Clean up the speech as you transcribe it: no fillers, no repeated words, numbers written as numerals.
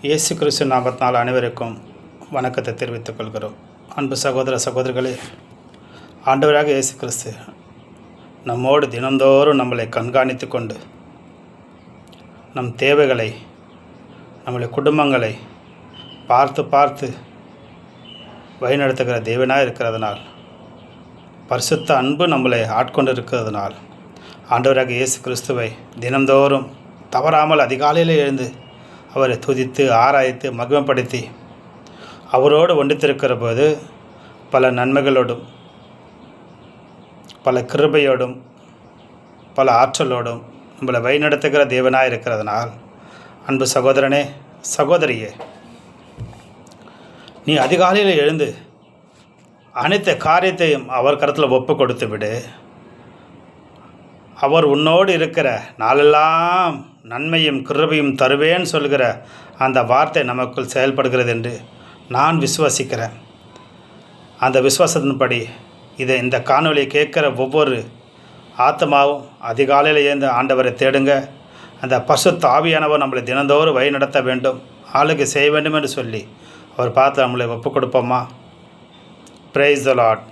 இயேசு கிறிஸ்து நாமத்தினால் அனைவருக்கும் வணக்கத்தை தெரிவித்துக் கொள்கிறோம். அன்பு சகோதர சகோதரிகளே, ஆண்டவராக இயேசு கிறிஸ்து நம்மோடு தினந்தோறும் நம்மளை கண்காணித்து கொண்டு நம் தேவைகளை, நம்முடைய குடும்பங்களை பார்த்து பார்த்து வழிநடத்துகிற தேவனாக இருக்கிறதுனால், பரிசுத்த அன்பு நம்மளை ஆட்கொண்டு இருக்கிறதுனால், ஆண்டவராக இயேசு கிறிஸ்துவை தினந்தோறும் தவறாமல் அதிகாலையில் எழுந்து அவரை துதித்து ஆராய்த்து மகிமைப்படுத்தி அவரோடு ஒன்றித்திருக்கிற போது பல நன்மைகளோடும் பல கிருபையோடும் பல ஆற்றலோடும் நம்மளை வழிநடத்துகிற தேவனாக இருக்கிறதுனால், அன்பு சகோதரனே சகோதரியே, நீ அதிகாலையில் எழுந்து அனைத்து காரியத்தையும் அவர் கருத்தில் ஒப்பு கொடுத்து விடு. அவர் உன்னோடு இருக்கிற நாளெல்லாம் நன்மையும் கிருபையும் தருவேன்னு சொல்கிற அந்த வார்த்தை நமக்குள் செயல்படுகிறது என்று நான் விசுவாசிக்கிறேன். அந்த விசுவாசத்தின்படி இந்த காணொலியை கேட்குற ஒவ்வொரு ஆத்மாவும் அதிகாலையில் எழுந்து ஆண்டவரை தேடுங்க. அந்த பரிசுத்த ஆவியானவர் நம்மளை தினந்தோறும் வழி நடத்த வேண்டும், ஆளுகை செய்ய வேண்டும் என்று சொல்லி அவர் பார்த்து நம்மளை ஒப்பு கொடுப்போமா? Praise the Lord.